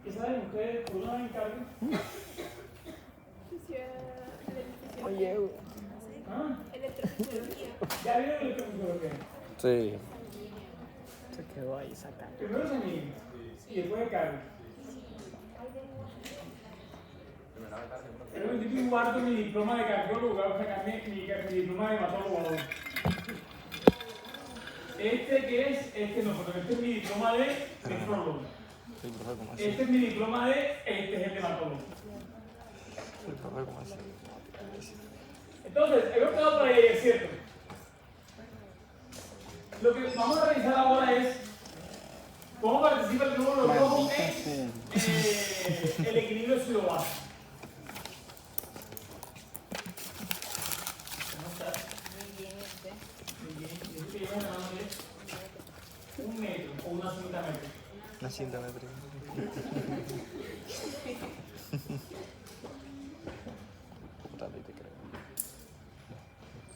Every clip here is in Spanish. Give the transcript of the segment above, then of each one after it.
¿Qué saben ustedes? ¿Por una encargo? Oye, ¿Ah? Electrofisiología. ¿Ya vieron el electrofisiología? sí. Se quedó ahí sacando. Primero semilla y después de cargo. Pero yo estoy guardo mi diploma de cardiólogo, voy a sacar mi diploma de hematólogo ahora. Este que es, este es mi diploma de nefrólogo. Sí, profe, ¿cómo así? Este es mi diploma de, este es el hematólogo. Sí, profe, ¿cómo así? Entonces, hemos quedado por ahí, es cierto. Lo que vamos a revisar ahora es cómo participa el glóbulo rojo en el equilibrio ácido-base. ¿Cómo estás? Muy bien. ¿Y eso que llevas en la mano es? 1 metro o una cinta métrica. Una cinta métrica. Dale, te creo.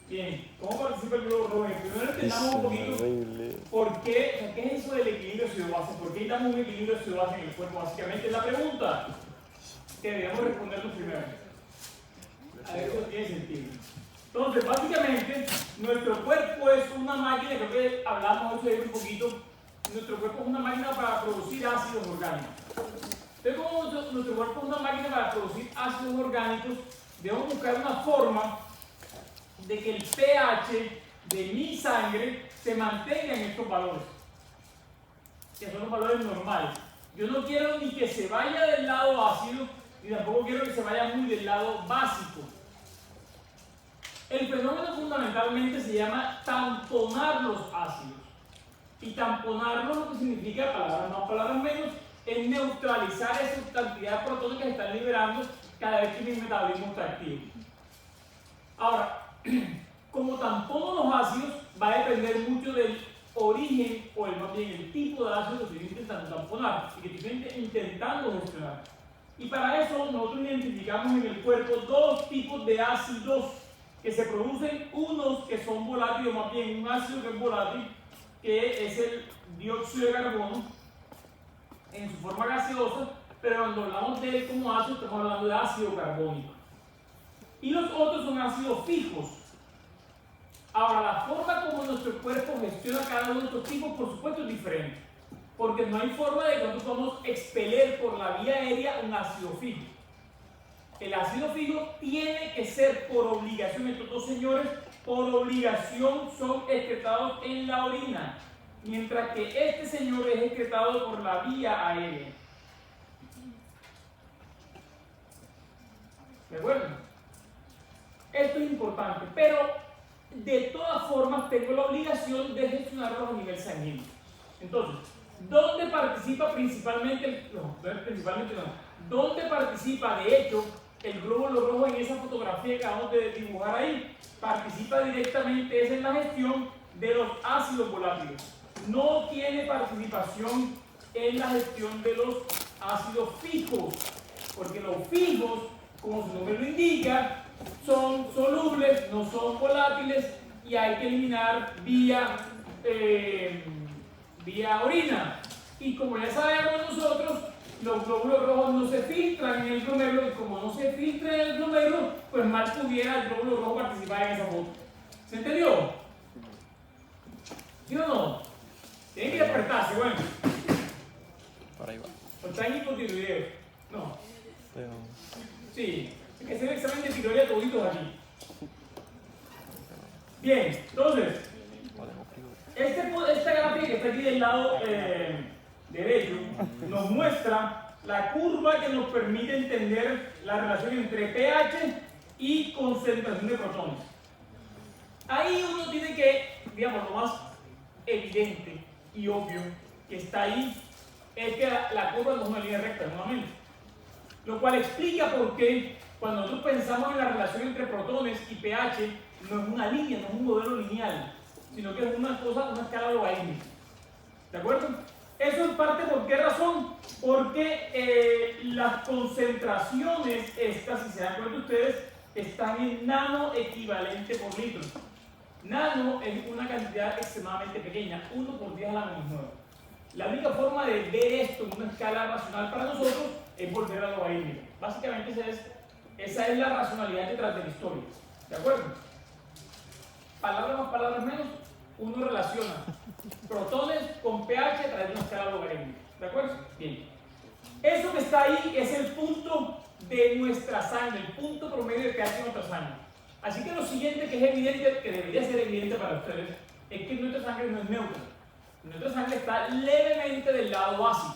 Bien, ¿cómo participa el glóbulo rojo? Primero entendamos un poquito Horrible. por qué, ¿qué es eso del equilibrio ácido-base? ¿Por qué necesitamos un equilibrio ácido-base en el cuerpo? Básicamente es la pregunta que deberíamos respondernos primero. A ver si eso tiene sentido. Entonces, básicamente, nuestro cuerpo es una máquina, creo que hablamos de eso un poquito, nuestro cuerpo es una máquina para producir ácidos orgánicos. Entonces, como nuestro cuerpo es una máquina para producir ácidos orgánicos, debemos buscar una forma de que el pH de mi sangre se mantenga en estos valores, que son los valores normales. Yo no quiero ni que se vaya del lado ácido, ni tampoco quiero que se vaya muy del lado básico. El fenómeno fundamentalmente se llama tamponar los ácidos. Y tamponarlos lo que significa, palabras más, palabras menos, es neutralizar esa cantidad de protones que se están liberando cada vez que mi metabolismo está activo. Ahora, como tampono los ácidos, va a depender mucho del origen o más bien el tipo de ácido que estoy intentando tamponar y que estoy intentando gestionar. Y para eso nosotros identificamos en el cuerpo dos tipos de ácidos que se producen, unos que son volátiles, o más bien un ácido que es volátil, que es el dióxido de carbono en su forma gaseosa, pero cuando hablamos de él como ácido estamos hablando de ácido carbónico. Y los otros son ácidos fijos. Ahora, la forma como nuestro cuerpo gestiona cada uno de estos tipos, por supuesto, es diferente, porque no hay forma de que nosotros podamos expeler por la vía aérea un ácido fijo. El ácido fijo tiene que ser por obligación, estos dos señores por obligación son excretados en la orina, mientras que este señor es excretado por la vía aérea. ¿De acuerdo? Esto es importante, pero de todas formas tengo la obligación de gestionarlo a nivel sanguíneo. Entonces, ¿dónde participa principalmente? ¿Dónde participa de hecho el glóbulo rojo en esa fotografía que acabamos de dibujar ahí? Participa directamente es en la gestión de los ácidos volátiles. No tiene participación en la gestión de los ácidos fijos, porque los fijos, como su nombre lo indica, son solubles, no son volátiles y hay que eliminar vía orina. Y como ya sabemos nosotros, los glóbulos rojos no se filtran en el glomérulo y como no se filtran en el glomérulo, pues mal pudiera el glóbulo rojo participar en esa foto. ¿Se entendió? ¿Sí o no? Tienen que despertarse, bueno. Por ahí va. ¿O están hipotiroideos? No. Pero... Sí, hay que hacer el examen de tiroidea toditos aquí. Bien, entonces, esta gráfica que está aquí del lado derecho nos muestra la curva que nos permite entender la relación entre pH y concentración de protones. Ahí uno tiene que, digamos, lo más evidente y obvio que está ahí es que la curva no es una línea recta nuevamente. Lo cual explica por qué cuando nosotros pensamos en la relación entre protones y pH, no es una línea, no es un modelo lineal, sino que es una cosa, una escala logarítmica. ¿De acuerdo? Eso en parte, ¿por qué razón? Porque las concentraciones estas, si se dan cuenta ustedes, están en nano equivalente por litro. Nano es una cantidad extremadamente pequeña, 1 por 10 a la menos 9. La única forma de ver esto en una escala racional para nosotros es volver a logarítmica. Básicamente esa es la racionalidad detrás de la historia. ¿De acuerdo? Palabras más, palabras menos, uno relaciona protones con pH a través de una escala logarítmica. ¿De acuerdo? Bien. Eso que está ahí es el punto de nuestra sangre, el punto promedio de pH de nuestra sangre. Así que lo siguiente que es evidente, que debería ser evidente para ustedes, es que nuestra sangre no es neutra. Nuestra sangre está levemente del lado ácido,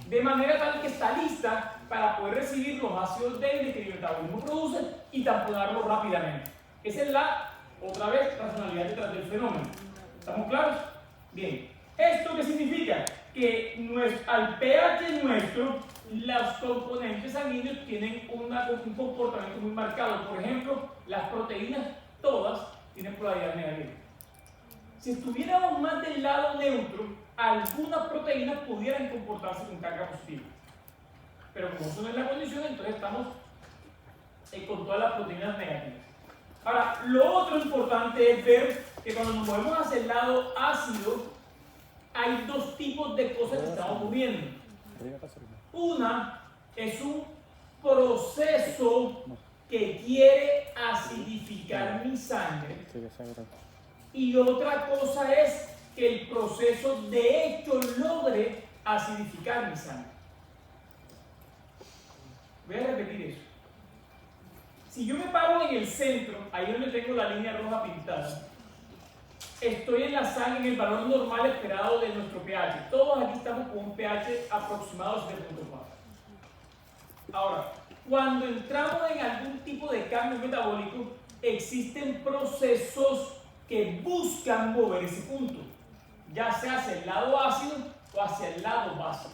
de manera tal que está lista para poder recibir los ácidos débiles que el metabolismo produce y tamponarlos rápidamente. Esa es la, otra vez, racionalidad detrás del fenómeno. ¿Estamos claros? Bien. ¿Esto qué significa? Que al pH nuestro, los componentes sanguíneos tienen un comportamiento muy marcado. Por ejemplo, las proteínas, todas, tienen polaridad negativa. Si estuviéramos más del lado neutro, algunas proteínas pudieran comportarse con carga positiva. Pero como eso no es la condición, entonces estamos con todas las proteínas negativas. Ahora, lo otro importante es ver que cuando nos movemos hacia el lado ácido, hay dos tipos de cosas que estamos moviendo. Una es un proceso que quiere acidificar mi sangre. Y otra cosa es que el proceso de hecho logre acidificar mi sangre. Voy a repetir eso. Si yo me paro en el centro, ahí donde tengo la línea roja pintada, estoy en la sangre en el valor normal esperado de nuestro pH. Todos aquí estamos con un pH aproximado de 7.4. Ahora, cuando entramos en algún tipo de cambio metabólico, existen procesos que buscan mover ese punto, ya sea hacia el lado ácido o hacia el lado básico.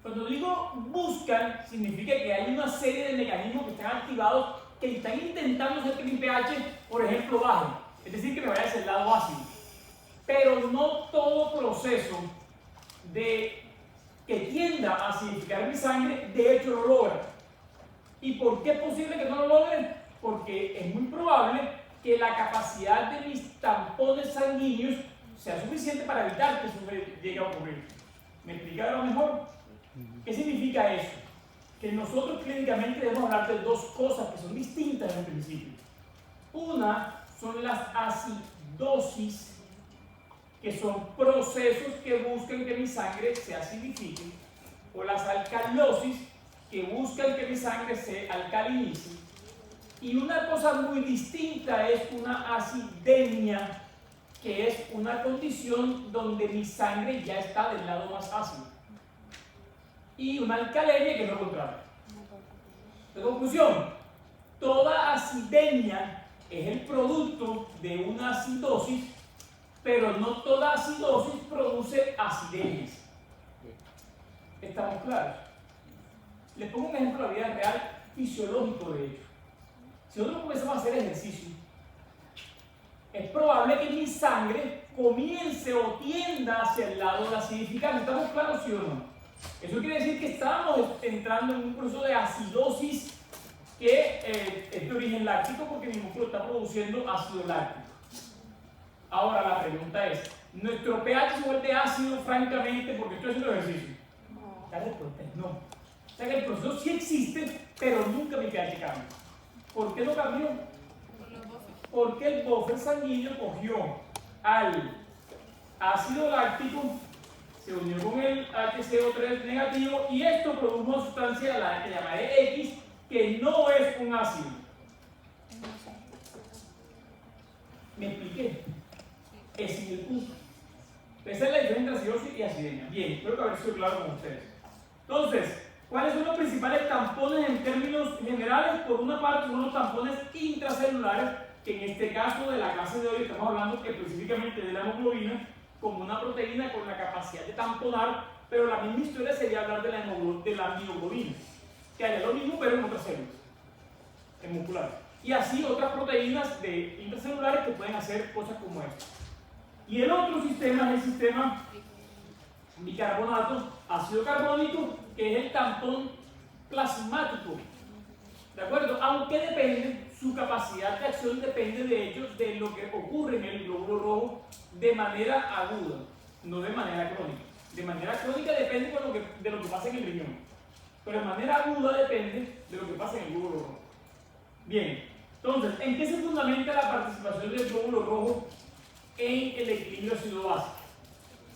Cuando digo buscan, significa que hay una serie de mecanismos que están activados que están intentando hacer que mi pH, por ejemplo, baje. Es decir, que me vaya hacia el lado ácido. Pero no todo proceso que tienda a acidificar mi sangre, de hecho lo logra. ¿Y por qué es posible que no lo logre? Porque es muy probable que la capacidad de mis tampones sanguíneos sea suficiente para evitar que eso llegue a ocurrir. ¿Me explica de lo mejor? ¿Qué significa eso? Que nosotros clínicamente debemos hablar de dos cosas que son distintas en el principio. Una son las acidosis, que son procesos que buscan que mi sangre se acidifique, o las alcalosis, que buscan que mi sangre se alcalinice. Y una cosa muy distinta es una acidemia, que es una condición donde mi sangre ya está del lado más ácido. Y una alcalemia, que es lo contrario. De conclusión, toda acidemia es el producto de una acidosis, pero no toda acidosis produce acidemias. ¿Estamos claros? Les pongo un ejemplo de la vida real, fisiológico de hecho. Si nosotros comenzamos a hacer ejercicio, es probable que mi sangre comience o tienda hacia el lado de la acidificación. ¿Estamos claros, sí o no? Eso quiere decir que estamos entrando en un proceso de acidosis que es de origen láctico, porque mi músculo está produciendo ácido láctico. Ahora la pregunta es, ¿nuestro pH se vuelve ácido francamente porque estoy haciendo ejercicio? La respuesta es no. O sea que el proceso sí existe, pero nunca mi pH cambia. ¿Por qué no cambió? Porque el buffer sanguíneo cogió al ácido láctico, se unió con el HCO3 negativo y esto produjo una sustancia la que llamaré X, que no es un ácido. ¿Me expliqué? Ese es el punto. Esa es la diferencia entre acidosis y acidemia. Bien, espero que haber sido claro con ustedes. Entonces, ¿cuáles son los principales tampones en términos generales? Por una parte son los tampones intracelulares, que en este caso de la clase de hoy estamos hablando específicamente de la hemoglobina, como una proteína con la capacidad de tamponar, pero la misma historia sería hablar de la mioglobina, que haría lo mismo pero en otras células, en musculares. Y así otras proteínas intracelulares que pueden hacer cosas como esta. Y el otro sistema es el sistema bicarbonato, ácido carbónico, que es el tampón plasmático. ¿De acuerdo? Aunque depende, su capacidad de acción depende de hecho de lo que ocurre en el glóbulo rojo de manera aguda, no de manera crónica. De manera crónica depende de lo que pasa en el riñón, pero de manera aguda depende de lo que pasa en el glóbulo rojo. Bien, entonces, ¿en qué se fundamenta la participación del glóbulo rojo en el equilibrio ácido-base?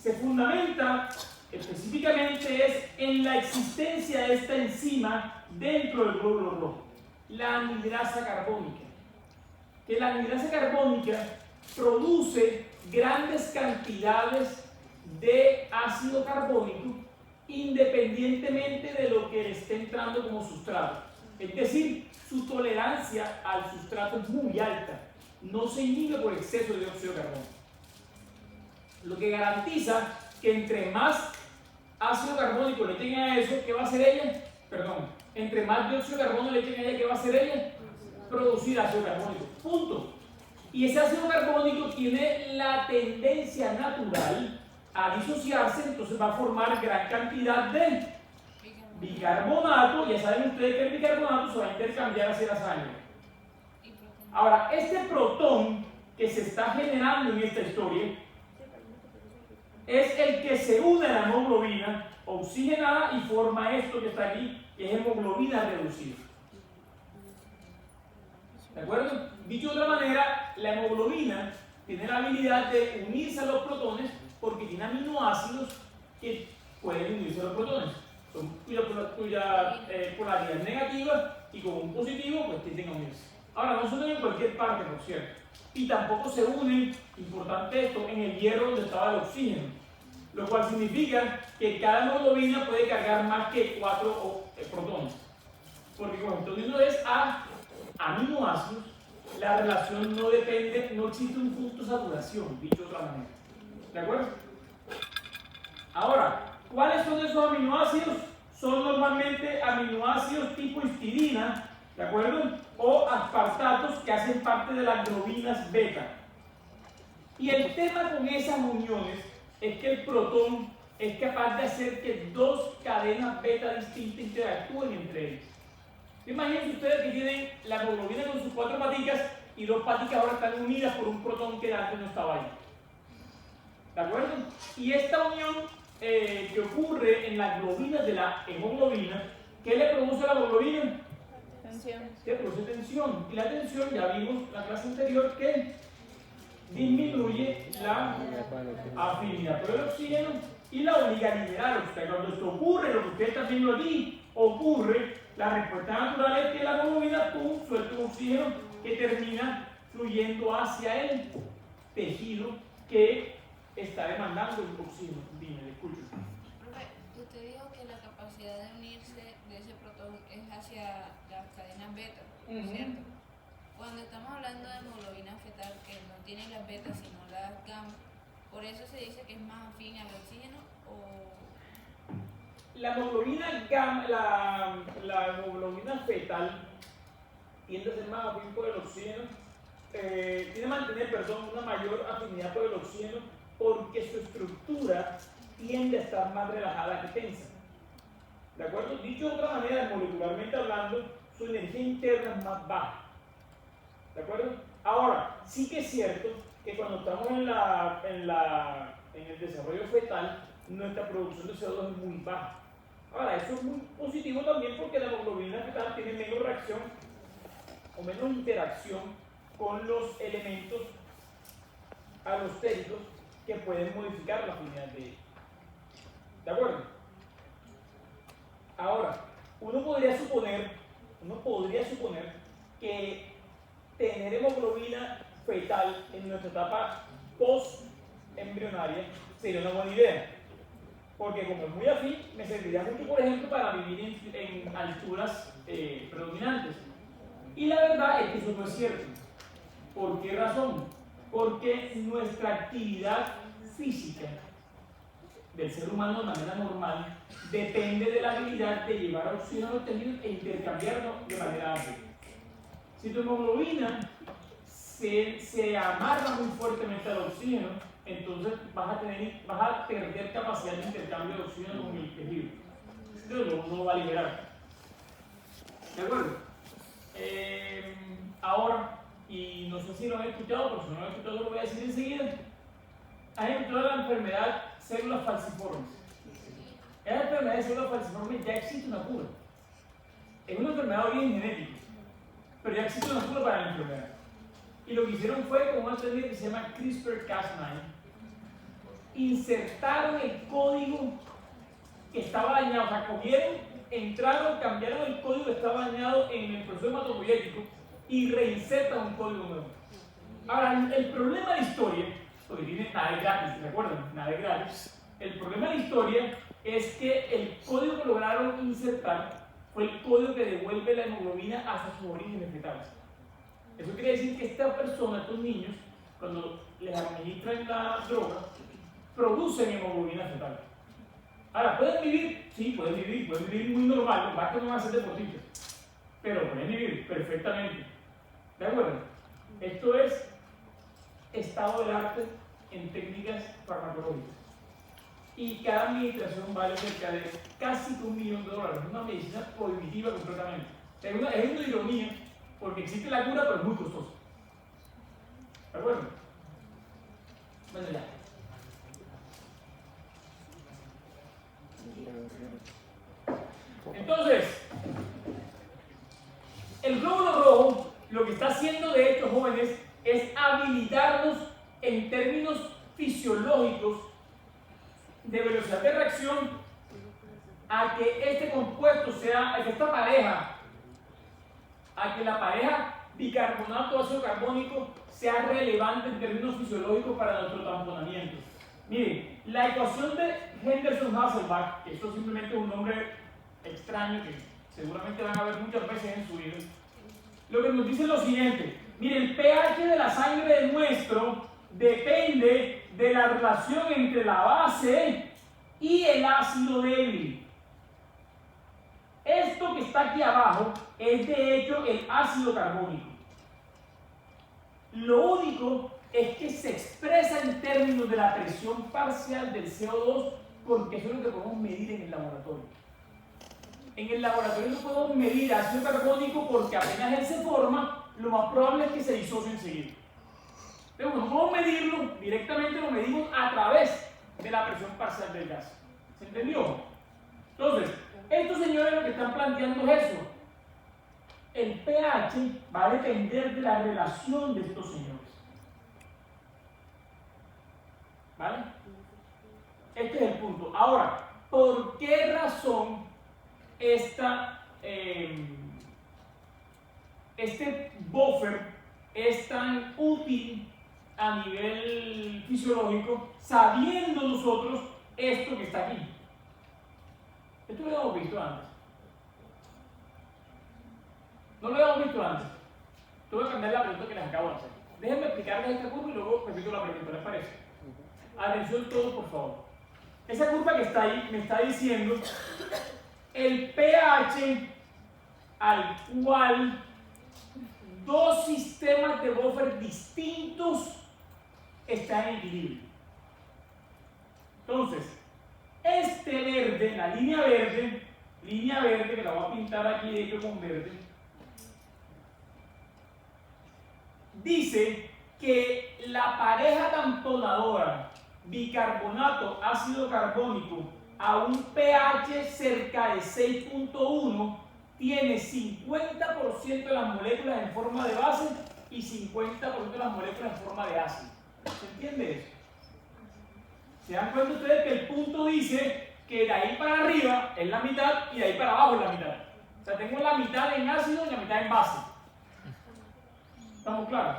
Se fundamenta específicamente es en la existencia de esta enzima dentro del glóbulo rojo, la anhidrasa carbónica. Que la anhidrasa carbónica produce grandes cantidades de ácido carbónico independientemente de lo que le esté entrando como sustrato. Es decir, su tolerancia al sustrato es muy alta, no se inhibe por exceso de dióxido de carbono. Lo que garantiza que entre más ácido carbónico le echen a eso, ¿qué va a hacer ella? Perdón, entre más dióxido de carbono le echen a ella, ¿qué va a hacer ella? Producir ácido carbónico. Punto. Y ese ácido carbónico tiene la tendencia natural a disociarse, entonces va a formar gran cantidad de bicarbonato. Ya saben ustedes que el bicarbonato se va a intercambiar hacia la sangre. Ahora, este protón que se está generando en esta historia es el que se une a la hemoglobina oxigenada y forma esto que está aquí, que es hemoglobina reducida. ¿De acuerdo? Dicho de otra manera, la hemoglobina tiene la habilidad de unirse a los protones porque tiene aminoácidos que pueden unirse a los protones. Son cuya polaridad es negativa y con un positivo pues tienden a unirse. Ahora, no se unen en cualquier parte, por cierto. Y tampoco se unen, importante esto, en el hierro donde estaba el oxígeno. Lo cual significa que cada hemoglobina puede cargar más que 4 protones. Porque como entonces uno es a aminoácidos, la relación no depende, no existe un punto de saturación, dicho de otra manera. ¿De acuerdo? Ahora, ¿cuáles son esos aminoácidos? Son normalmente aminoácidos tipo histidina, ¿de acuerdo? O aspartatos que hacen parte de las globinas beta. Y el tema con esas uniones es que el protón es capaz de hacer que 2 cadenas beta distintas interactúen entre ellas. Imagínense ustedes que tienen la hemoglobina con sus 4 paticas y 2 paticas ahora están unidas por un protón que antes no estaba ahí. ¿De acuerdo? Y esta unión que ocurre en las globinas de la hemoglobina, ¿qué le produce a la hemoglobina? Tensión. Que produce tensión. Y la tensión, ya vimos en la clase anterior, que disminuye la afinidad por el oxígeno y la obliga a liberar. O sea, cuando esto ocurre, lo que usted está haciendo aquí, ocurre, la respuesta natural es que la hemoglobina suelta un oxígeno que termina fluyendo hacia el tejido que está demandando el oxígeno. Dime, le escucho. Profe, usted dijo que la capacidad de unirse de ese protón es hacia las cadenas beta, ¿cierto? Cuando estamos hablando de hemoglobina fetal, que no tiene las betas sino las gamma, ¿por eso se dice que es más afín al oxígeno o...? La hemoglobina gamma, la hemoglobina fetal tiende a ser más afín por el oxígeno, tiene a mantener, una mayor afinidad por el oxígeno porque su estructura tiende a estar más relajada que tensa. ¿De acuerdo? Dicho de otra manera, molecularmente hablando, su energía interna es más baja. ¿De acuerdo? Ahora, sí que es cierto que cuando estamos en el desarrollo fetal, nuestra producción de CO2 es muy baja. Ahora, eso es muy positivo también porque la hemoglobina fetal tiene menos reacción o menos interacción con los elementos alostéricos que pueden modificar la afinidad de ellos. ¿De acuerdo? Ahora, uno podría suponer que tener hemoglobina fetal en nuestra etapa post-embrionaria sería una buena idea. Porque como es muy afín, me serviría mucho, por ejemplo, para vivir en alturas predominantes. Y la verdad es que eso no es cierto. ¿Por qué razón? Porque nuestra actividad física del ser humano de manera normal depende de la habilidad de llevar oxígeno a los tejidos e intercambiarlo de manera amplia. Si tu hemoglobina se amarra muy fuertemente al oxígeno, entonces vas a perder capacidad de intercambio de oxígeno con el tejido. Entonces no lo va a liberar. ¿De acuerdo? Ahora, y no sé si lo han escuchado, pero si no lo han escuchado lo voy a decir enseguida. ¿Han escuchado la enfermedad células falciformes? Esa enfermedad de célula falciforme ya existe una cura. Es una enfermedad de origen genético, pero ya existe una cura para la enfermedad. Y lo que hicieron fue con una técnica que se llama CRISPR-Cas9. Insertaron el código que estaba dañado, o sea, cogieron, entraron, cambiaron el código que estaba dañado en el proceso hematopoyético y reinsertan un código nuevo. Ahora, el problema de la historia, porque tiene nada de gratis, ¿recuerdan? Nada de gratis. El problema de la historia es que el código que lograron insertar fue el código que devuelve la hemoglobina hasta sus orígenes fetales. Eso quiere decir que esta persona, estos niños, cuando les administran la droga, producen hemoglobina fetal. Ahora, ¿pueden vivir? Sí, pueden vivir muy normal, lo más que no van a ser deportistas, pero pueden vivir perfectamente. ¿De acuerdo? Esto es estado del arte en técnicas farmacológicas. Y cada administración vale cerca de casi $1 millón. Es una medicina prohibitiva completamente. Es una ironía, porque existe la cura, pero es muy costosa. ¿De acuerdo? Bueno, ya. Entonces, el glóbulo rojo lo que está haciendo de estos jóvenes es habilitarnos en términos fisiológicos de velocidad de reacción a que este compuesto sea, a que esta pareja, a que la pareja bicarbonato ácido carbónico sea relevante en términos fisiológicos para nuestro tamponamiento. Miren, la ecuación de Henderson-Hasselbalch, que esto simplemente es un nombre extraño que seguramente van a ver muchas veces en su vida, lo que nos dice es lo siguiente. Miren, el pH de la sangre de nuestro depende de la relación entre la base y el ácido débil. Esto que está aquí abajo es de hecho el ácido carbónico. Lo único es que se expresa en términos de la presión parcial del CO2 porque eso es lo que podemos medir en el laboratorio. En el laboratorio no podemos medir ácido carbónico porque apenas él se forma, lo más probable es que se disocie enseguida. Pero no podemos medirlo directamente, lo medimos a través de la presión parcial del gas. ¿Se entendió? Entonces, estos señores lo que están planteando es eso. El pH va a depender de la relación de estos señores. ¿Vale? Este es el punto. Ahora, ¿por qué razón este buffer es tan útil a nivel fisiológico, sabiendo nosotros esto que está aquí? Esto lo habíamos visto antes. No lo habíamos visto antes. Tuve que cambiar la pregunta que les acabo de hacer. Déjenme explicarles esta curva y luego repito la pregunta, ¿les parece? Atención todos, por favor. Esa curva que está ahí me está diciendo el pH al cual dos sistemas de buffer distintos están en equilibrio. Entonces, este verde, la línea verde, que la voy a pintar aquí de hecho con verde, dice que la pareja tamponadora bicarbonato ácido carbónico a un pH cerca de 6.1 tiene 50% de las moléculas en forma de base y 50% de las moléculas en forma de ácido. ¿Se entiende eso? ¿Se dan cuenta ustedes que el punto dice que de ahí para arriba es la mitad y de ahí para abajo es la mitad? O sea, tengo la mitad en ácido y la mitad en base. ¿Estamos claros?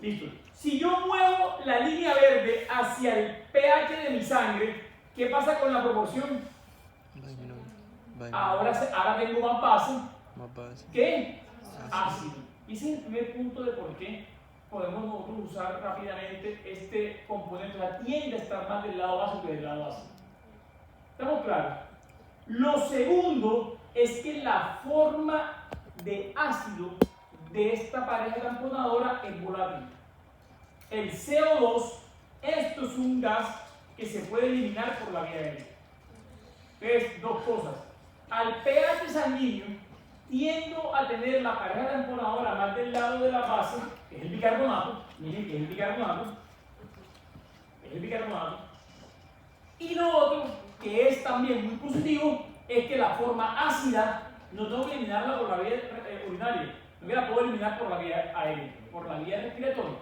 Listo. Si yo muevo la línea verde hacia el pH de mi sangre, ¿qué pasa con la proporción? Ahora tengo más base que ácido. Y ese es el primer punto de por qué podemos nosotros usar rápidamente este componente. O sea, tiende a estar más del lado base que del lado ácido. ¿Estamos claros? Lo segundo es que la forma de ácido de esta pareja tamponadora es volátil. El CO2, esto es un gas que se puede eliminar por la vía aérea. Entonces, dos cosas. Al pH sanguíneo, tiendo a tener la pareja tamponadora más del lado de la base, que es el bicarbonato. Miren que es el bicarbonato. Y lo otro que es también muy positivo, es que la forma ácida no tengo que eliminarla por la vía urinaria, no la puedo eliminar por la vía aérea, por la vía respiratoria.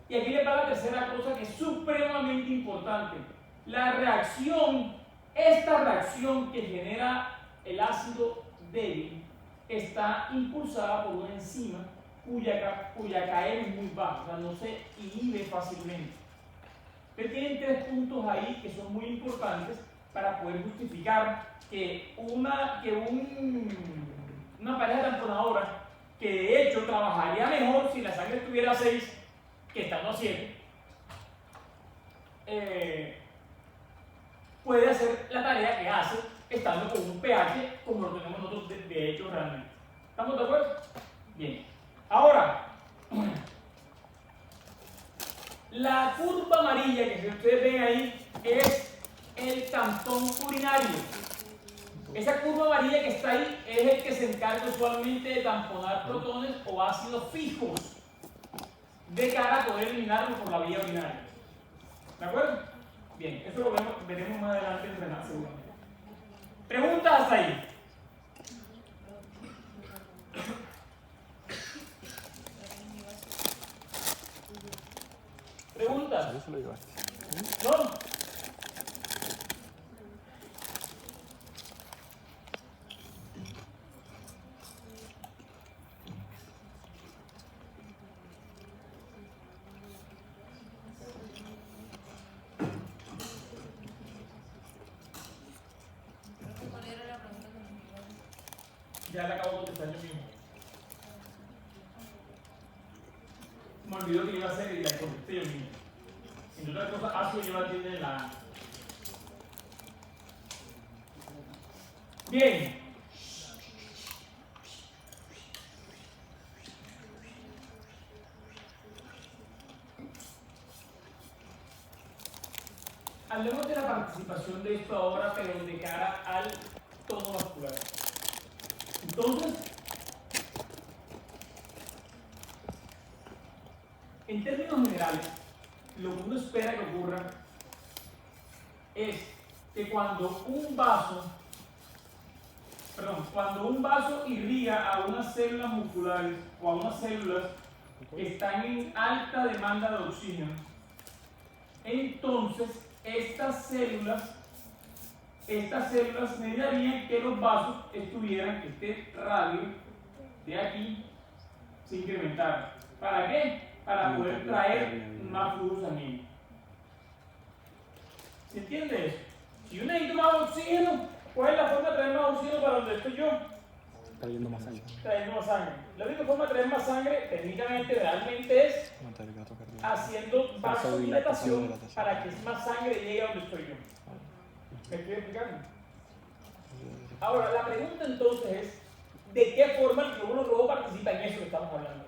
Y aquí les va la tercera cosa que es supremamente importante. La reacción, esta reacción que genera el ácido débil, está impulsada por una enzima cuya KM es muy baja, o sea, no se inhibe fácilmente. Pero tienen tres puntos ahí que son muy importantes para poder justificar que una pareja tamponadora, que de hecho trabajaría mejor si la sangre estuviera a 6 que estando a 7, puede hacer la tarea que hace estando con un pH como lo tenemos nosotros de hecho realmente. ¿Estamos de acuerdo? Bien. Ahora, la curva amarilla que ustedes ven ahí es el tampón urinario. Esa curva amarilla que está ahí es el que se encarga usualmente de tamponar protones o ácidos fijos de cara a poder eliminarlo por la vía urinaria. ¿De acuerdo? Bien, eso lo veremos más adelante en Renat seguramente. ¿Preguntas hasta ahí? ¿Preguntas? ¿No? ¿Cuál era la pregunta que nos iba a hacer? Ya le acabo de contestar yo mismo. Me olvidó que iba a hacer y la contesté yo mismo. Entre otras cosas, ácido lleva tilde en la A. Bien. Hablemos de la participación de esto ahora, pero de cara al tono vascular. Entonces, en términos generales, lo que uno espera que ocurra es que cuando un vaso irriga a unas células musculares o a unas células que están en alta demanda de oxígeno, entonces estas células necesitarían que los vasos estuvieran, que este radio de aquí se incrementara. ¿Para qué? Para poder traer más flujo sanguíneo. ¿Se entiende eso? Si yo necesito más oxígeno, ¿cuál es la forma de traer más oxígeno para donde estoy yo? Trayendo más sangre. Trayendo más sangre. La única forma de traer más sangre, técnicamente, realmente es haciendo vasodilatación para que más sangre llegue a donde estoy yo. ¿Me estoy explicando? Ahora, la pregunta entonces es, ¿de qué forma el glóbulo rojo participa en eso que estamos hablando?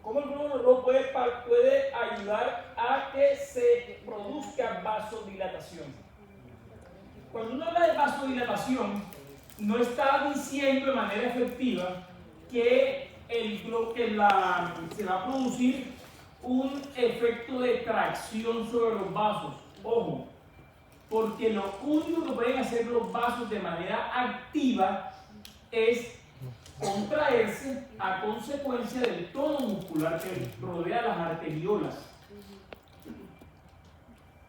¿Cómo el glóbulo rojo puede ayudar a que se produzca vasodilatación? Cuando uno habla de vasodilatación, no está diciendo de manera efectiva que se va a producir un efecto de tracción sobre los vasos. Ojo, porque lo único que pueden hacer los vasos de manera activa es contraerse a consecuencia del tono muscular que rodea las arteriolas.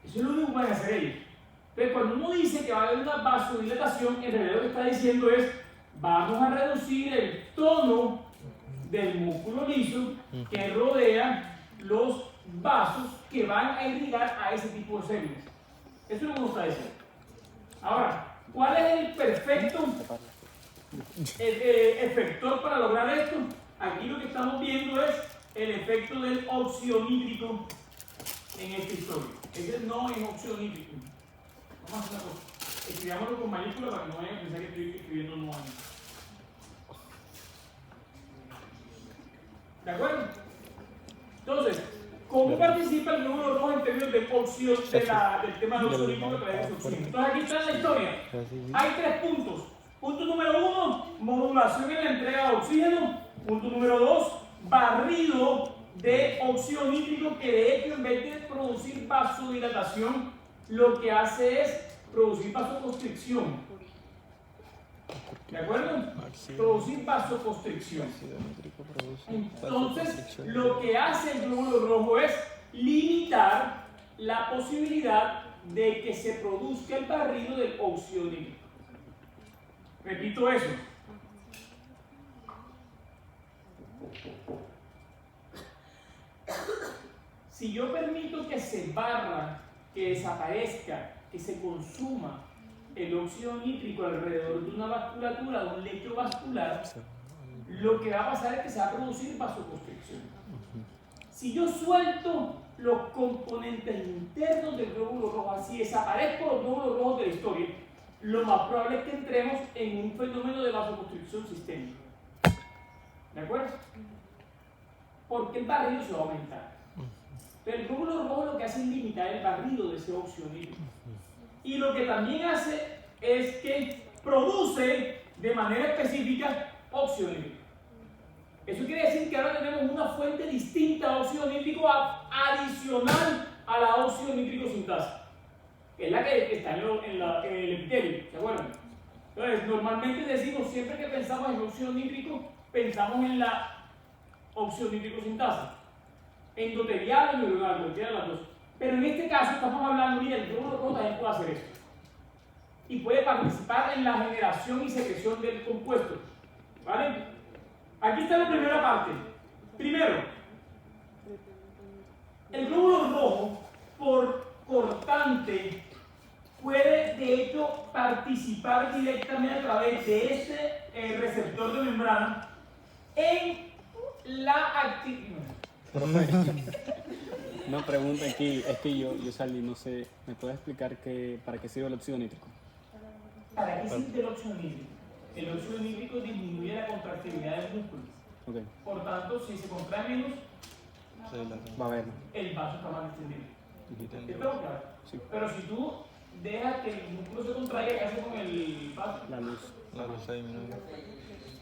Eso es lo único que pueden hacer ellos. Pero cuando uno dice que va a haber una vasodilatación, en realidad lo que está diciendo es vamos a reducir el tono del músculo liso que rodea los vasos que van a irrigar a ese tipo de células. Eso es lo que uno está diciendo. Ahora, ¿cuál es el perfecto efector para lograr esto? Aquí lo que estamos viendo es el efecto del óxido nítrico en esta historia. Ese no es óxido nítrico. Vamos a hacer una cosa. Escribámoslo con mayúscula para que no vayan a pensar que estoy escribiendo no. ¿De acuerdo? Entonces, ¿cómo participa el glóbulo rojo en términos de óxido del tema del óxido nítrico a través de oxígeno? Entonces aquí está la historia. Hay 3 puntos. Punto número 1, modulación en la entrega de oxígeno. Punto número 2, barrido de óxido nítrico que de hecho en vez de producir vasodilatación, lo que hace es producir vasoconstricción. ¿De acuerdo? Producir vasoconstricción. Entonces, lo que hace el glóbulo rojo es limitar la posibilidad de que se produzca el barrido del óxido nítrico. Repito eso. Si yo permito que se barra, que desaparezca, que se consuma el óxido nítrico alrededor de una vasculatura, de un lecho vascular, lo que va a pasar es que se va a producir vasoconstricción. Si yo suelto los componentes internos del glóbulo rojo, si desaparezco los glóbulos rojos de la historia, lo más probable es que entremos en un fenómeno de vasoconstricción sistémica. ¿De acuerdo? Porque el barrido se va a aumentar. Pero el glóbulo rojo lo que hace es limitar el barrido de ese óxido nítrico. Y lo que también hace es que produce de manera específica óxido nítrico. Eso quiere decir que ahora tenemos una fuente distinta de óxido nítrico adicional a la óxido nítrico sintasa, que es la que está en el epitelio, ¿se acuerdan? Entonces, normalmente decimos, siempre que pensamos en óxido nítrico, pensamos en la óxido nítrico sintasa, endotelial o neuronal, cualquiera de las dos. Pero en este caso estamos hablando, mira, el glóbulo rojo también puede hacer esto. Y puede participar en la generación y secreción del compuesto. ¿Vale? Aquí está la primera parte. Primero, el glóbulo rojo, por cortante, puede de hecho participar directamente a través de este receptor de membrana en la actividad. No, pregunta aquí, es que yo salí, no sé, ¿me puedes explicar para qué sirve el óxido nítrico? ¿Para qué sirve el óxido nítrico? El óxido nítrico disminuye la contractibilidad del músculo. Okay. Por tanto, si se contrae menos, Va a haber. el vaso está más extendido. ¿Está claro? Sí. Pero si tú dejas que el músculo se contraiga, ¿qué hace con el vaso? La luz. La luz se disminuye.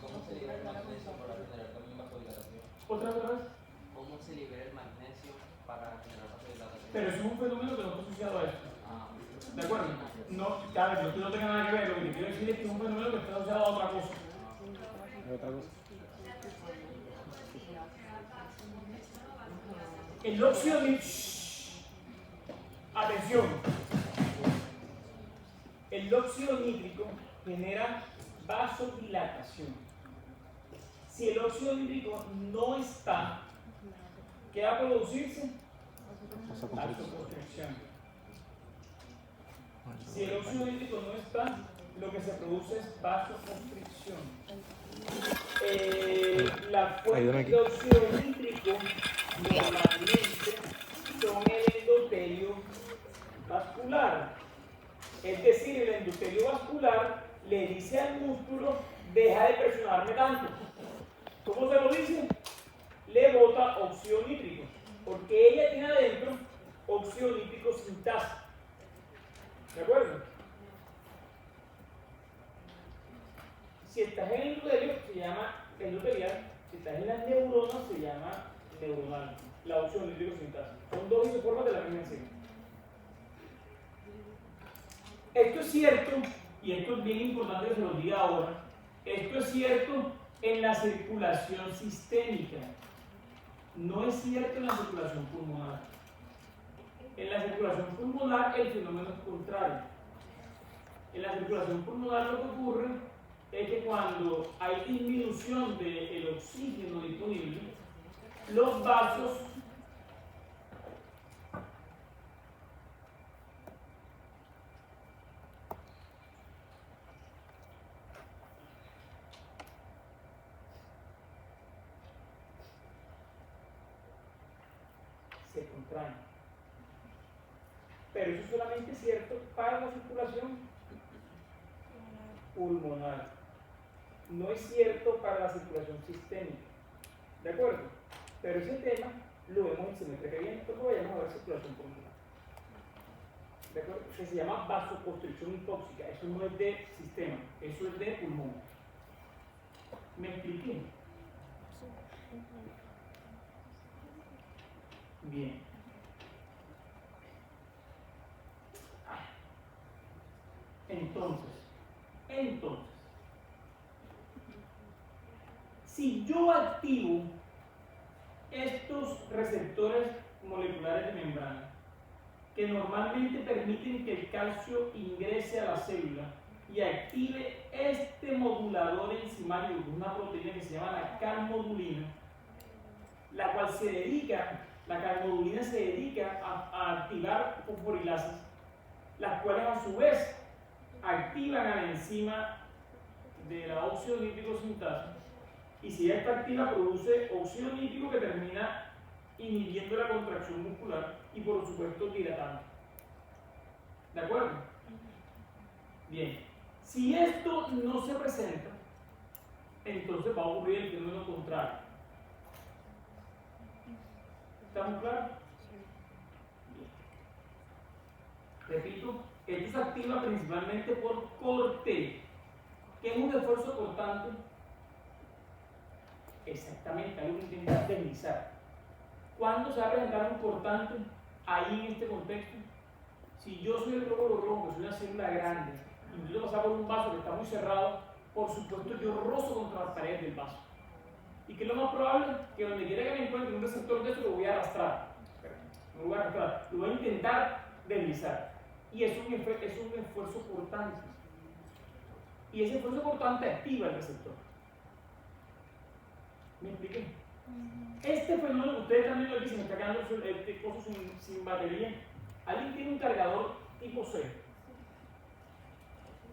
¿Cómo se libera el magnesio para generar también vasodilatación? ¿Otra vez? ¿Cómo se libera el magnesio para generar vasodilatación? Pero eso es un fenómeno que no está asociado a esto. Ah, ¿De acuerdo? No, claro, no, no tenga nada que ver. Lo que te quiero decir es que es un fenómeno que está asociado a otra cosa. ¿Otra cosa? El óxido nítrico. Atención. El óxido nítrico genera vasodilatación. Si el óxido nítrico no está, ¿qué va a producirse? Vasoconstricción. Si el óxido nítrico no está, lo que se produce es vasoconstricción. La fuente de óxido nítrico normalmente son el endotelio vascular. Es decir, el endotelio vascular le dice al músculo, deja de presionarme tanto. ¿Cómo se lo dice? Le bota óxido nítrico, porque ella tiene adentro óxido nítrico sintasa. ¿De acuerdo? Si estás en el endotelio, se llama endotelial. Si estás en las neuronas, se llama neuronal. La óxido nítrico sintasa. Son dos isoformas de la misma enzima. Esto es cierto, y esto es bien importante que se lo diga ahora, esto es cierto en la circulación sistémica, no es cierto en la circulación pulmonar. En la circulación pulmonar el fenómeno es contrario. En la circulación pulmonar lo que ocurre es que cuando hay disminución del oxígeno disponible, los vasos se contraen. Pero eso es solamente cierto para la circulación pulmonar. No es cierto para la circulación sistémica. ¿De acuerdo? Pero ese tema lo vemos en semestre que viene, entonces vayamos a ver circulación pulmonar. ¿De acuerdo? Que se llama vasoconstricción hipóxica. Eso no es de sistema, eso es de pulmón. ¿Me expliqué? Bien. Entonces, si yo activo estos receptores moleculares de membrana, que normalmente permiten que el calcio ingrese a la célula y active este modulador enzimático, una proteína que se llama la calmodulina, la calmodulina se dedica a activar fosforilasas, las cuales a su vez activan a la enzima de la óxido nítrico sintasa, y si esta activa produce óxido nítrico que termina inhibiendo la contracción muscular y por supuesto dilatando. ¿De acuerdo? Bien, si esto no se presenta, entonces va a ocurrir el fenómeno contrario. ¿Estamos claros? Bien. Repito, esto se activa principalmente por corte, que es un esfuerzo cortante. Exactamente, algo que intenta deslizar. ¿Cuándo se va a presentar un cortante ahí en este contexto? Si yo soy el glóbulo rojo, que soy una célula grande, y me quiero pasar por un vaso que está muy cerrado, por supuesto yo rozo contra las paredes del vaso. ¿Y qué es lo más probable? Que donde quiera que me encuentre un receptor de eso lo voy a arrastrar. No lo voy a arrastrar, lo voy a intentar deslizar. Y es un esfuerzo cortante. Y ese esfuerzo cortante activa el receptor. ¿Me expliqué? Este fenómeno, ustedes también lo dicen, me está quedando este coso sin batería. ¿Alguien tiene un cargador tipo C?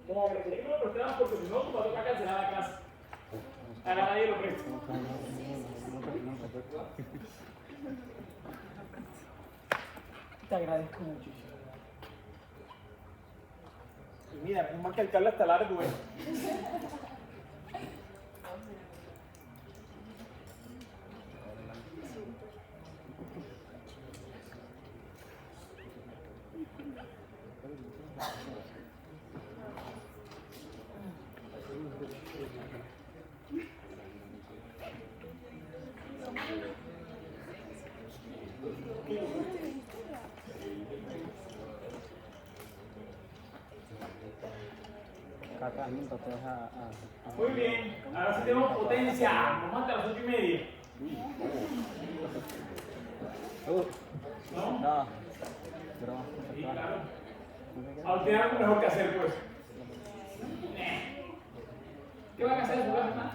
Como agradecería que me lo prestaran porque si no, va a tocar cancelar la clase. A nadie lo presta. Te agradezco muchísimo. Y mira, es más que el cable está largo, Muy bien, ahora sí tenemos potencia. Vamos hasta las 8:30. ¿No? No. Sí, claro. Ahora tiene algo mejor que hacer, pues. ¿Qué van a hacer en su casa?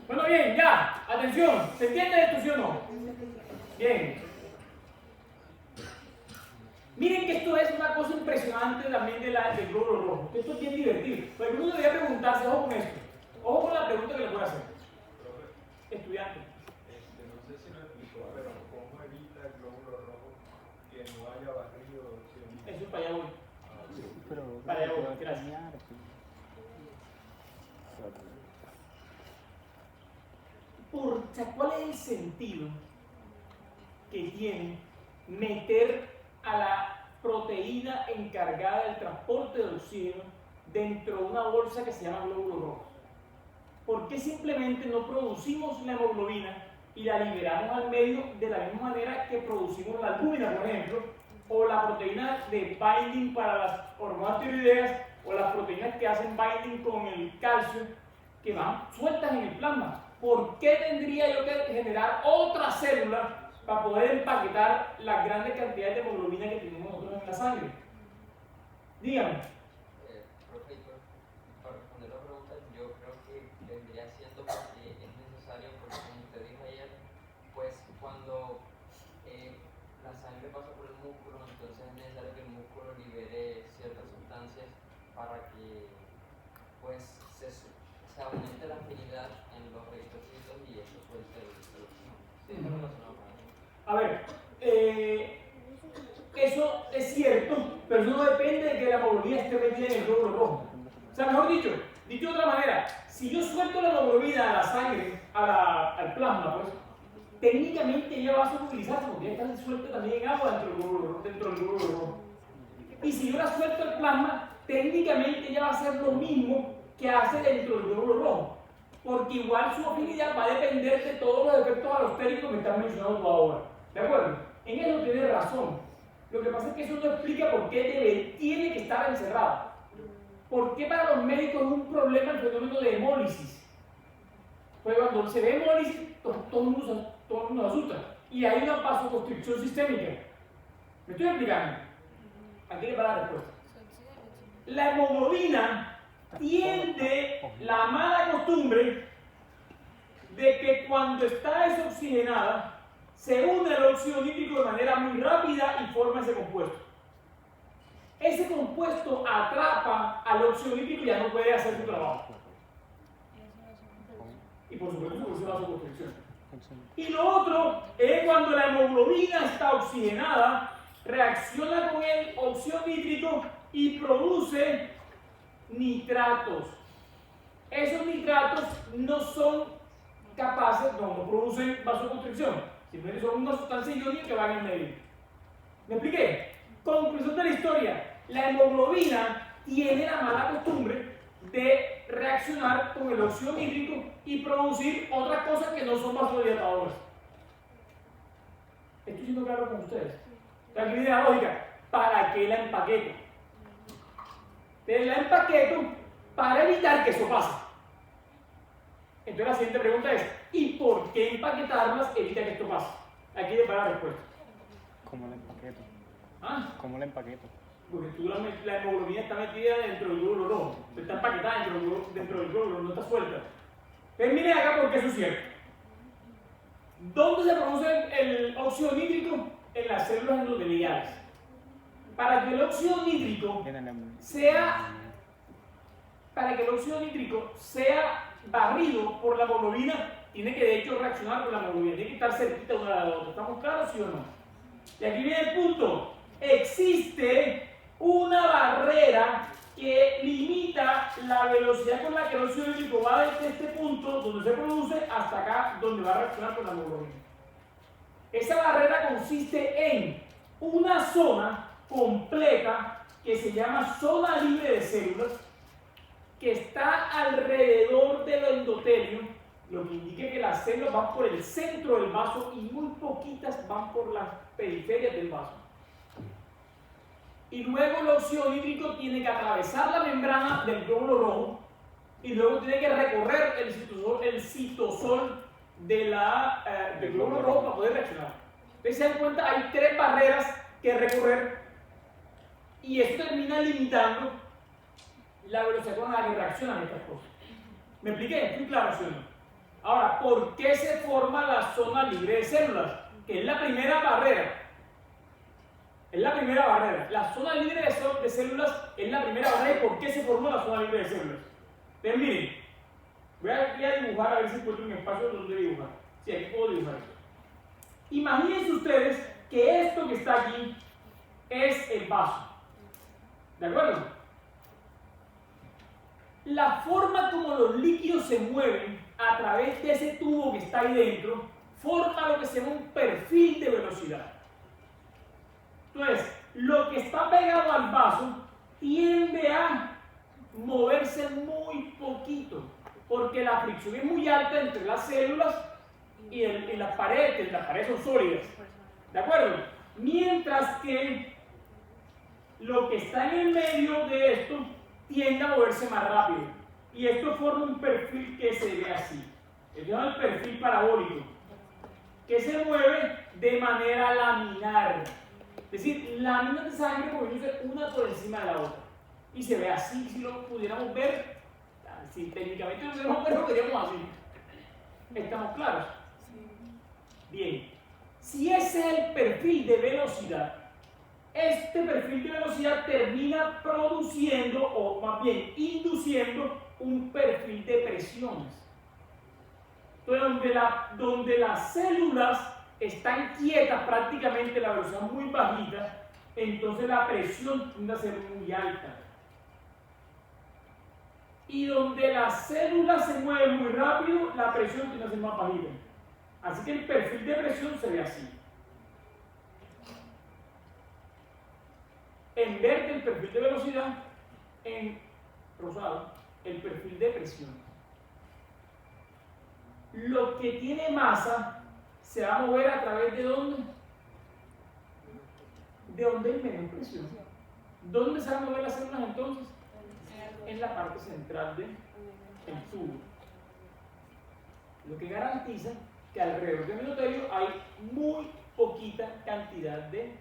Bueno, bien, ya. Atención. ¿Se entiende esto, sí o no? Bien. Miren que esto es una cosa impresionante también del glóbulo rojo. Esto es bien divertido. Pero uno debería preguntarse, ojo con esto. Ojo con la pregunta que le voy a hacer. Estudiante. No sé si lo explicó, pero ¿cómo evita el glóbulo rojo que no haya barrido? Eso es para allá voy. Pero, Para allá voy, gracias. ¿Cuál es el sentido que tiene meter a la proteína encargada del transporte de oxígeno dentro de una bolsa que se llama glóbulo rojo? ¿Por qué simplemente no producimos la hemoglobina y la liberamos al medio de la misma manera que producimos la albúmina, por ejemplo, o la proteína de binding para las hormonas tiroideas, o las proteínas que hacen binding con el calcio, que van sueltas en el plasma? ¿Por qué tendría yo que generar otra célula para poder empaquetar las grandes cantidades de hemoglobina que tenemos nosotros en la sangre? Dígame. Profe, para responder la pregunta, yo creo que vendría siendo porque es necesario, porque como usted dijo ayer, pues cuando la sangre pasa por el músculo, entonces es necesario que el músculo libere ciertas sustancias para que pues se aumente la afinidad en los eritrocitos y eso suelte el oxígeno. Sí, está relacionado con eso. A ver, eso es cierto, pero eso no depende de que la hemoglobina esté metida en el glóbulo rojo. O sea, mejor dicho de otra manera, si yo suelto la hemoglobina a la sangre, al plasma, pues, técnicamente ella va a solubilizarse porque ella está suelta también en agua dentro del glóbulo rojo. Y si yo la suelto al plasma, técnicamente ella va a hacer lo mismo que hace dentro del glóbulo rojo. porque igual su afinidad va a depender de todos los efectos alostéricos que están mencionando tú ahora. ¿De acuerdo? En eso tiene razón. Lo que pasa es que eso no explica por qué tiene que estar encerrado. ¿Por qué para los médicos es un problema el fenómeno de hemólisis? Pues cuando se ve hemólisis, todo el mundo se asusta. Y hay una vasoconstricción sistémica. ¿Me estoy explicando? Aquí le va la respuesta. La hemoglobina tiene la mala costumbre de que cuando está desoxigenada, se une al óxido nítrico de manera muy rápida y forma ese compuesto. Ese compuesto atrapa al óxido nítrico y ya no puede hacer su trabajo. Y por supuesto se produce vasoconstricción. Y lo otro es cuando la hemoglobina está oxigenada, reacciona con el óxido nítrico y produce nitratos. Esos nitratos no son capaces, no producen vasoconstricción, simplemente son una sustancia iónica que van en medio. ¿Me expliqué? Conclusión de la historia: la hemoglobina tiene la mala costumbre de reaccionar con el óxido nítrico y producir otras cosas que no son vasodilatadoras. ¿Estoy siendo claro con ustedes? Aquí viene la lógica: ¿para qué la empaqueto? Te la empaqueto para evitar que eso pase. Entonces la siguiente pregunta es: ¿y por qué empaquetarlas evita que esto pase? Aquí les va la respuesta. ¿Cómo la empaqueto? ¿Ah? ¿Cómo la empaqueto? Porque la hemoglobina está metida dentro del glóbulo rojo, está empaquetada dentro del glóbulo, no está suelta. Pero miren acá por qué eso es cierto. ¿Dónde se produce el óxido nítrico? En las células endoteliales. Para que el óxido nítrico sea barrido por la hemoglobina, tiene que de hecho reaccionar con la hemoglobina, tiene que estar cerquita una de la otra. ¿Estamos claros, sí o no? Y aquí viene el punto: existe una barrera que limita la velocidad con la que el óxido nítrico va desde este punto donde se produce hasta acá donde va a reaccionar con la hemoglobina. Esa barrera consiste en una zona completa que se llama zona libre de células, que está alrededor del endotelio, lo que indica que las células van por el centro del vaso y muy poquitas van por las periferias del vaso. Y luego el óxido nítrico tiene que atravesar la membrana del glóbulo rojo y luego tiene que recorrer el citosol del glóbulo rojo para poder reaccionar. Ustedes se dan cuenta, hay 3 barreras que recorrer y esto termina limitando la velocidad con la que reaccionan estas cosas. ¿Me expliqué? ¿Estoy claro, sí o no? Ahora, ¿por qué se forma la zona libre de células? Que es la primera barrera. Es la primera barrera. La zona libre de células es la primera barrera. ¿Y por qué se formó la zona libre de células? Entonces, miren, voy a dibujar a ver si encuentro un espacio donde dibujar. Sí, aquí puedo dibujar esto. Imagínense ustedes que esto que está aquí es el vaso. ¿De acuerdo? La forma como los líquidos se mueven a través de ese tubo que está ahí dentro forma lo que se llama un perfil de velocidad. Entonces, lo que está pegado al vaso tiende a moverse muy poquito, porque la fricción es muy alta entre las células y las paredes son sólidas. ¿De acuerdo? Mientras que lo que está en el medio de esto tiende a moverse más rápido. Y esto forma un perfil que se ve así. Se llama el perfil parabólico, que se mueve de manera laminar. Es decir, láminas de sangre moviéndose una por encima de la otra. Y se ve así, si lo pudiéramos ver. Si técnicamente lo pudiéramos ver, lo veríamos así. ¿Estamos claros? Bien. Si ese es el perfil de velocidad, este perfil de velocidad termina produciendo, o más bien induciendo, un perfil de presiones. Entonces, donde las células están quietas, prácticamente la velocidad muy bajita, entonces la presión tiende a ser muy alta. Y donde las células se mueven muy rápido, la presión tiende a ser más bajita. Así que el perfil de presión se ve así. En verde el perfil de velocidad, en rosado el perfil de presión. lo que tiene masa se va a mover a través de ¿dónde? De donde hay menos presión. ¿Dónde se van a mover las células entonces? En la parte central del tubo. Lo que garantiza que alrededor del endotelio hay muy poquita cantidad de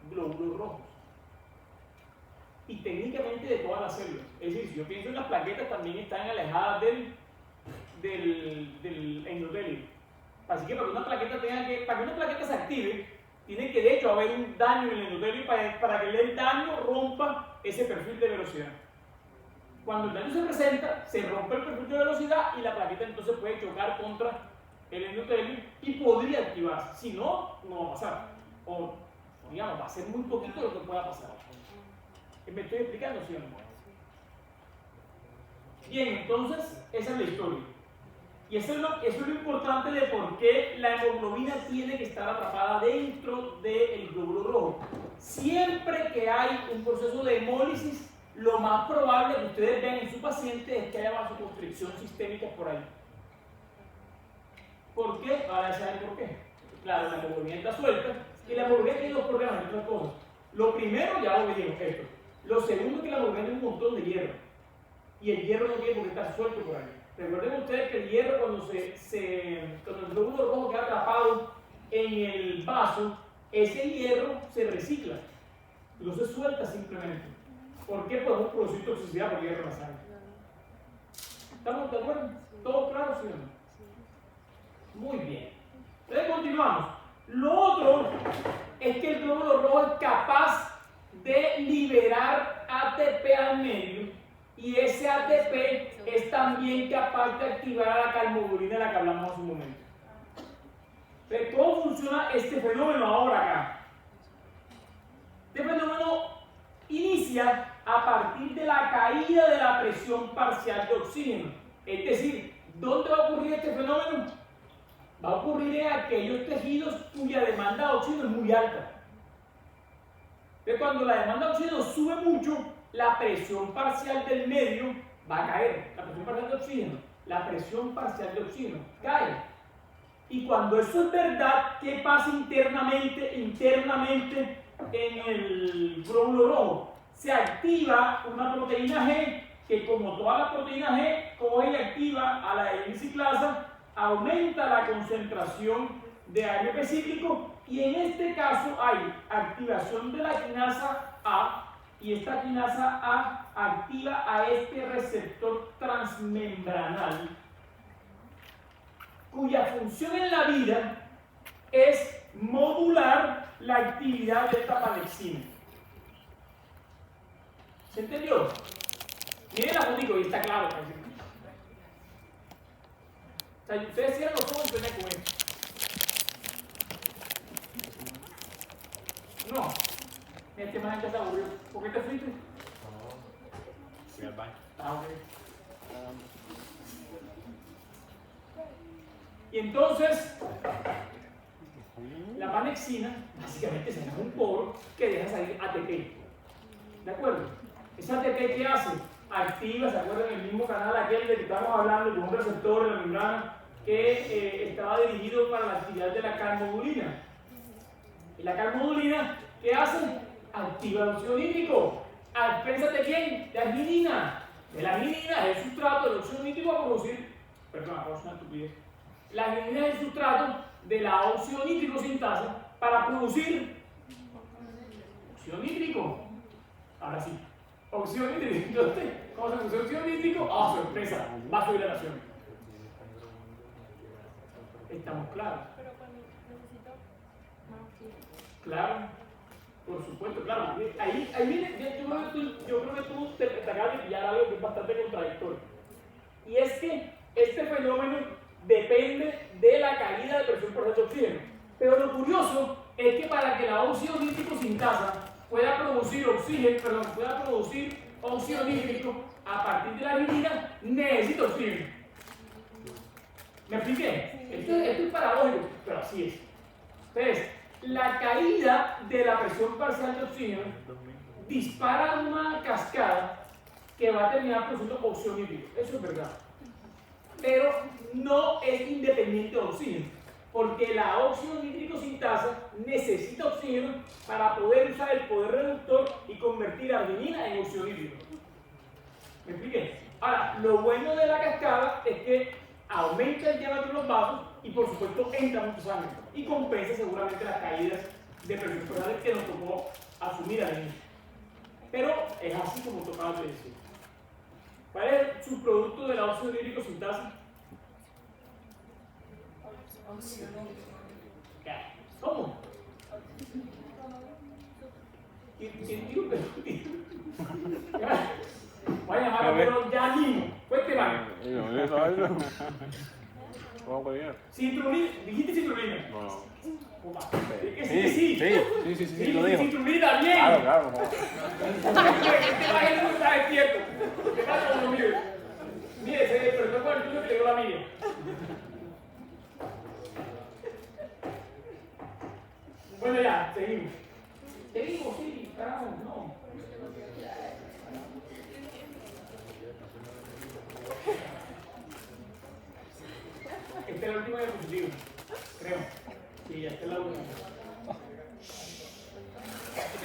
glóbulos rojos. Y técnicamente de todas las células. Es decir, si yo pienso en las plaquetas, también están alejadas del endotelio. Así que para que una plaqueta se active, tiene que de hecho haber un daño en el endotelio para que el daño rompa ese perfil de velocidad. Cuando el daño se presenta, se rompe el perfil de velocidad y la plaqueta entonces puede chocar contra el endotelio y podría activarse. Si no, no va a pasar. O digamos, va a ser muy poquito lo que pueda pasar. ¿Me estoy explicando, sí o no? Bien, entonces, esa es la historia. Y eso es lo importante de por qué la hemoglobina tiene que estar atrapada dentro del glóbulo rojo. Siempre que hay un proceso de hemólisis, lo más probable que ustedes vean en su paciente es que haya vasoconstricción sistémica por ahí. ¿Por qué? Ahora ya saben por qué. Claro, la hemoglobina está suelta y la hemoglobina tiene dos problemas, entre otras cosas. Lo primero, ya lo dijimos, esto. Lo segundo es que la hemoglobina tiene un montón de hierro. Y el hierro no tiene por qué estar suelto por ahí. Recuerden ustedes que el hierro, cuando el glóbulo rojo queda atrapado en el vaso, ese hierro se recicla. No se suelta simplemente. ¿Por qué podemos producir toxicidad por hierro en la sangre? ¿Estamos de acuerdo? ¿Todo claro, sí o no? Muy bien. Entonces continuamos. Lo otro es que el glóbulo rojo es capaz de liberar ATP al medio y ese ATP es también capaz de activar a la calmoglobina de la que hablamos hace un momento. Pero ¿cómo funciona este fenómeno ahora acá? Este fenómeno inicia a partir de la caída de la presión parcial de oxígeno. Es decir, ¿dónde va a ocurrir este fenómeno? Va a ocurrir en aquellos tejidos cuya demanda de oxígeno es muy alta. Entonces, cuando la demanda de oxígeno sube mucho, la presión parcial del medio va a caer. La presión parcial de oxígeno, la presión parcial de oxígeno cae. Y cuando eso es verdad, ¿qué pasa internamente en el glóbulo rojo? Se activa una proteína G que, como todas las proteínas G, coge y activa a la N-ciclasa, aumenta la concentración de AMP cíclico y en este caso hay activación de la quinasa A y esta quinasa A activa a este receptor transmembranal cuya función en la vida es modular la actividad de esta panexina. ¿Se entendió? Miren la fotico y está claro. O sea, ustedes cierran los ojos y sueñan con esto. No. Este man ya se aburrió. ¿Por qué te fuiste? Fui al baño. Ah, ok. Y entonces, la panexina básicamente se llama un poro que deja salir ATP. ¿De acuerdo? ¿Ese ATP qué hace? Activa, ¿se acuerdan? El mismo canal aquel del que estamos hablando, con un receptor en la membrana que estaba dirigido para la actividad de la calmoglobina. ¿Y la calmoglobina qué hace? Activa el óxido nítrico. ¿A expensas de quién? De arginina. De la arginina es el sustrato del óxido nítrico a producir. Perdón, es una estupidez. La arginina es el sustrato de la óxido nítrico sintasa para producir óxido nítrico. Ahora sí. Óxido nítrico. Entonces, ¿cómo se produce óxido nítrico? ¡Oh, sorpresa! Vasodilatación. ¿Estamos claros? Pero cuando necesito más oxígeno. Claro, por supuesto, claro. Ahí viene, yo creo que tú te acabas de pillar algo que es bastante contradictorio. Y es que este fenómeno depende de la caída de presión parcial de oxígeno. Pero lo curioso es que para que la óxido nítrico sintasa pueda producir óxido nítrico a partir de la arginina, necesita oxígeno. ¿Me expliqué? Esto es paradójico, pero así es. Entonces, la caída de la presión parcial de oxígeno dispara una cascada que va a terminar produciendo óxido nítrico. Eso es verdad. pero no es independiente de oxígeno, porque la óxido nítrico sintasa necesita oxígeno para poder usar el poder reductor y convertir arginina en óxido nítrico. ¿Me expliqué? Ahora, lo bueno de la cascada es que aumenta el diámetro de los vasos y por supuesto entra mucho sangre y compensa seguramente las caídas de presión corporal que nos tocó asumir al inicio. Pero es así como tocaba decir. ¿Cuál es el subproducto de la óxido nítrico sintasa? ¿Cómo? ¿Quién dijo que voy a llamar a Pedro ya mismo. Cuente más. Citrulina. ¿Dijiste citrulina? No. Sí, lo dijo. Citrulina, bien. Claro. Este baje no está despierto. ¿Qué pasa con lo mío? Mire, se despertó con el tuyo que le dio la mía. Bueno, ya, seguimos. Seguimos, sí, carajo, no. Esta es la última diapositiva, creo. Sí, ya está la última.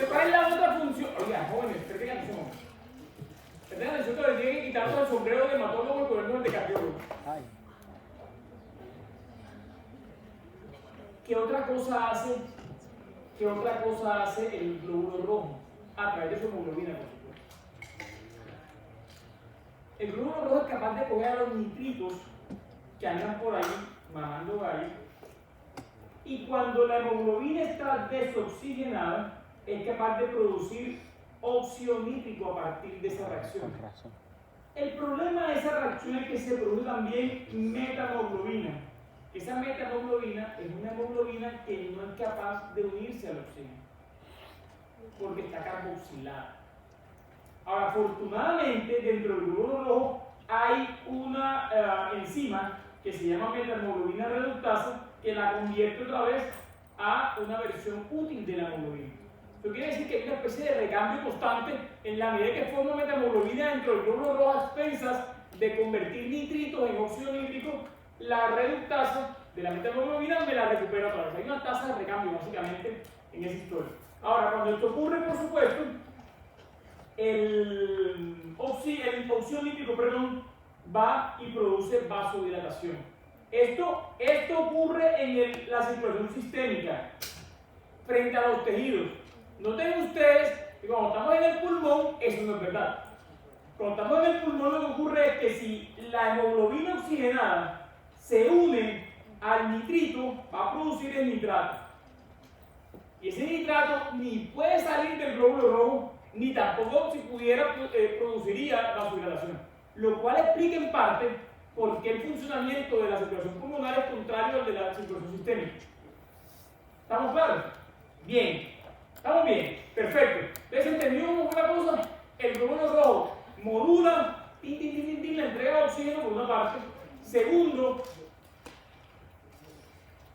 ¿Cuál es la otra función? Oiga, jóvenes, presten atención. Presten atención que les tienen que quitar todo el sombrero de hematólogo y ponernos el de cardiólogo. ¿Qué otra cosa hace? ¿Qué otra cosa hace el glóbulo rojo? A través de su hemoglobina, por supuesto. El glóbulo rojo es capaz de coger a los nitritos que andan por ahí, mamando ahí, y cuando la hemoglobina está desoxigenada, es capaz de producir óxido nítrico a partir de esa reacción. El problema de esa reacción es que se produce también metahemoglobina. Esa metahemoglobina es una hemoglobina que no es capaz de unirse al oxígeno, porque está carboxilada. Ahora, afortunadamente, dentro del glóbulo rojo hay una enzima que se llama metahemoglobina reductasa que la convierte otra vez a una versión útil de la hemoglobina. Esto quiere decir que hay una especie de recambio constante en la medida que forma metahemoglobina dentro del glóbulo rojo a expensas de convertir nitritos en óxido nítrico. La reductasa de la metahemoglobina me la recupera otra vez. Hay una tasa de recambio básicamente en esa historia. Ahora, cuando esto ocurre, por supuesto, el óxido nítrico, va y produce vasodilatación. Esto ocurre en la circulación sistémica frente a los tejidos. Noten ustedes que cuando estamos en el pulmón, eso no es verdad. Cuando estamos en el pulmón, lo que ocurre es que si la hemoglobina oxigenada se une al nitrito, va a producir el nitrato. Y ese nitrato ni puede salir del glóbulo rojo, ni tampoco, si pudiera, produciría vasodilatación. Lo cual explica en parte por qué el funcionamiento de la circulación pulmonar es contrario al de la circulación sistémica. ¿Estamos claros? Bien. ¿Estamos bien? Perfecto. ¿Les entendimos una cosa? El glóbulo rojo modula la entrega de oxígeno por una parte. Segundo,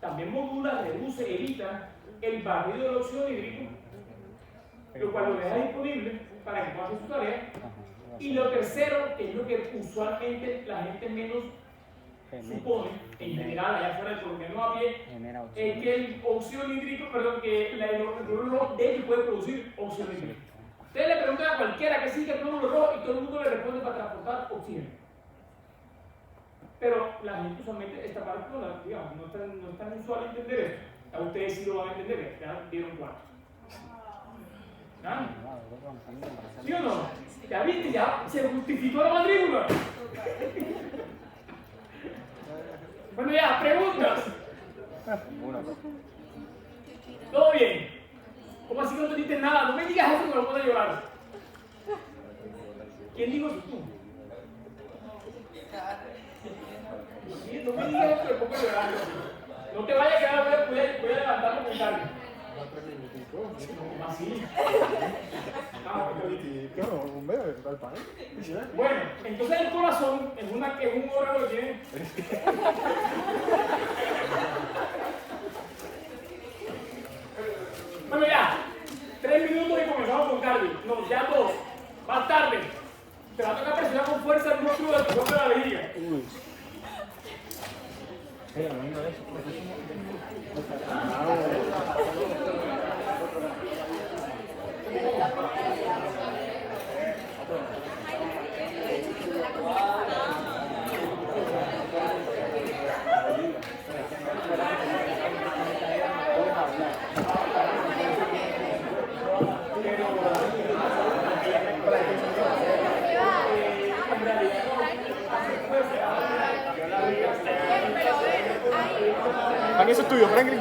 también modula, reduce, evita el barrido del óxido nítrico, lo cual lo deja disponible para que pueda hacer su tarea. Y lo tercero, que es lo que usualmente la gente menos supone, en general, allá afuera del colombiano a pie, es que el óxido nítrico, que el glóbulo rojo de hecho puede producir óxido nítrico. Ustedes le preguntan a cualquiera que siga el glóbulo rojo y todo el mundo le responde para transportar oxígeno. Pero la gente usualmente, esta parte digamos, no es tan usual entender esto. A ustedes sí lo van a entender, ya dieron cuarto. ¿Ah? ¿Sí o no? Ya viste, ya se justificó la matrícula. Bueno, ya, preguntas. ¿Todo bien? ¿Cómo así que no entendiste nada? No me digas eso que me voy a llorar. ¿Quién dijo eso tú? No me digas eso que me pongo a llorar. No te vayas a quedar, voy a levantarme con carga. ¿Cómo así? Bueno, entonces el corazón es un órgano que tiene. Bueno, ya, 3 minutos y comenzamos con cardio. No, ya 2. Más tarde. Te va a tocar presionar con fuerza el músculo del pulmón de la vejiga. ¿Para qué eso es tuyo, Franklin?